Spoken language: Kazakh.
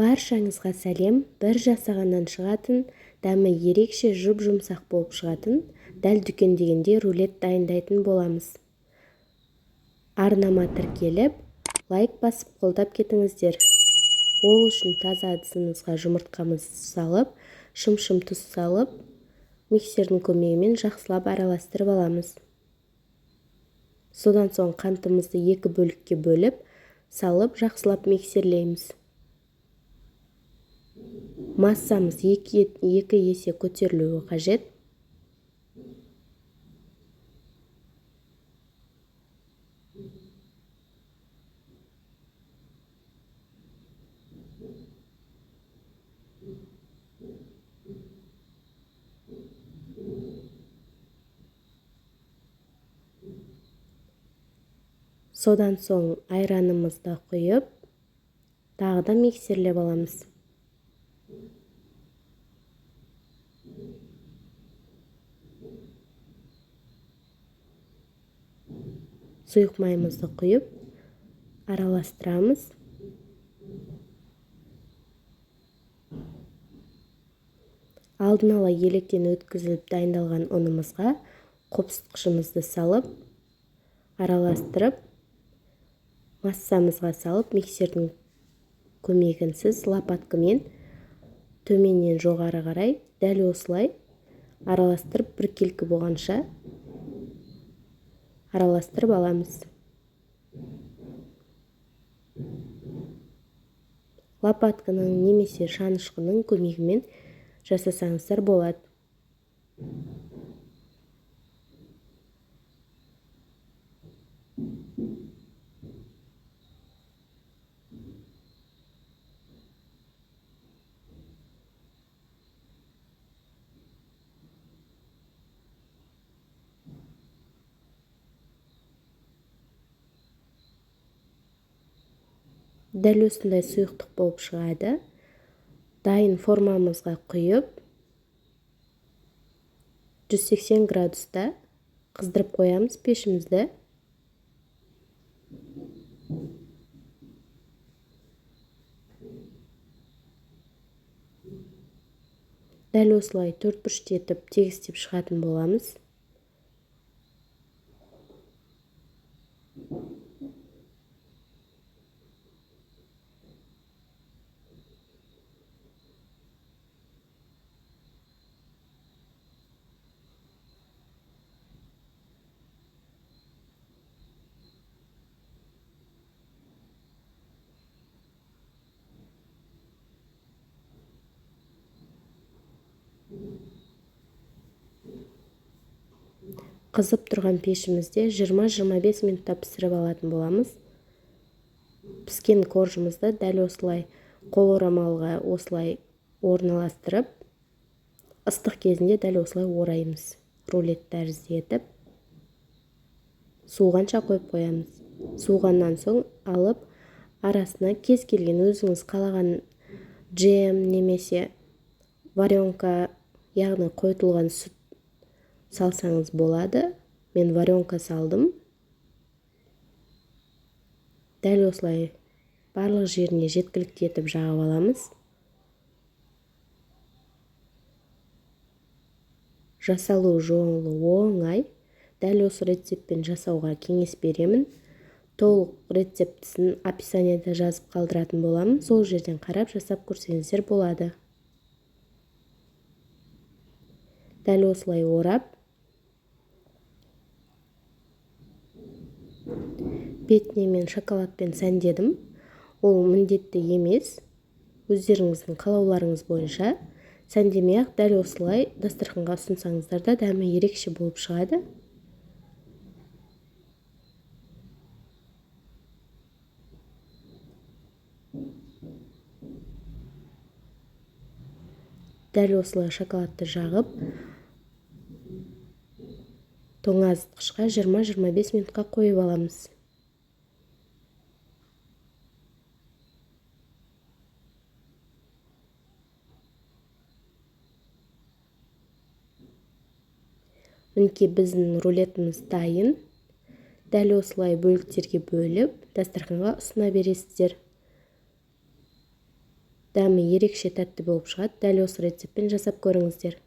Баршаңызға сәлем. Бір жасағаннан шығатын, дәмі ерекше жұп-жұмсақ болып шығатын, дәл дүкендегендей рулет дайындайтын боламыз. Арнама тіркеліп, лайк басып қолдап кетіңіздер. Ол үшін таза ыдысымызға жұмыртқамызды салып, шым-шым тұз салып, миксердің көмегімен жақсылап араластырып аламыз. Содан соң қантымызды 2 бөлікке бөліп, салып жақсылап миксерлейміз. Массамыз 2 есе көтерілуі қажет. Содан соң айранымызды құйып, тағы да миксерлеп аламыз. Сұйық майымызды құйып, араластырамыз. Алдын ала електен өткізіліп дайындалған ұнымызға қопсытқышымызды салып, араластырып, массамызға салып, миксердің көмегінсіз лопаткамен төменнен жоғары қарай дәл осылай араластырып, біркелкі болғанша араластырып аламыз. Лопатканың немесе шанышқының көмегімен жасасаңыздар болады. Дәл осындай сұйықтық болып шығады. Дайын формамызға құйып, 180 градуста қыздырып қоямыз пешімізді. Дәл осылай 4 бұрышты етіп тегістеп шығатын боламыз. Қызып тұрған пешімізде 20-25 минутта пісіріп алатын боламыз. Піскен коржымызды дәл осылай қол орамалға осылай орналастырып, ыстық кезінде дәл осылай ораймыз. Рулет тәрізді етіп, суығанша қойып қоямыз. Суығаннан соң алып, арасына кез келген өзіңіз қалаған джем немесе варенка, яғни қойытылған сүт салсаңыз болады. Мен варенка салдым. Дәл осылай барлық жеріне жеткілікті етіп жағып аламыз. Жасалу жолы оңай. Дәл осы рецептпен жасауға кеңес беремін. Толық рецептісін описаниеда жазып қалдыратын боламын. Сол жерден қарап жасап көрсеңіздер болады. Дәл осылай орап, бетіне мен шоколадпен сәндедім. Ол міндетті емес. Өздеріңіздің қалауларыңыз бойынша сәндемей-ақ дәл осылай дастарханға ұсынсаңыздар да дәмі ерекше болып шығады. Дәл осылай шоколадты жағып, тоңазытқышқа 20-25 минутқа қойып аламыз. Мінекей біздің рулетіміз дайын. Дәл осылай бөліктерге бөліп, дастарханға ұсына бересіздер. дәмі ерекше тәтті болып шығады. Дәл осы рецептпен жасап көріңіздер.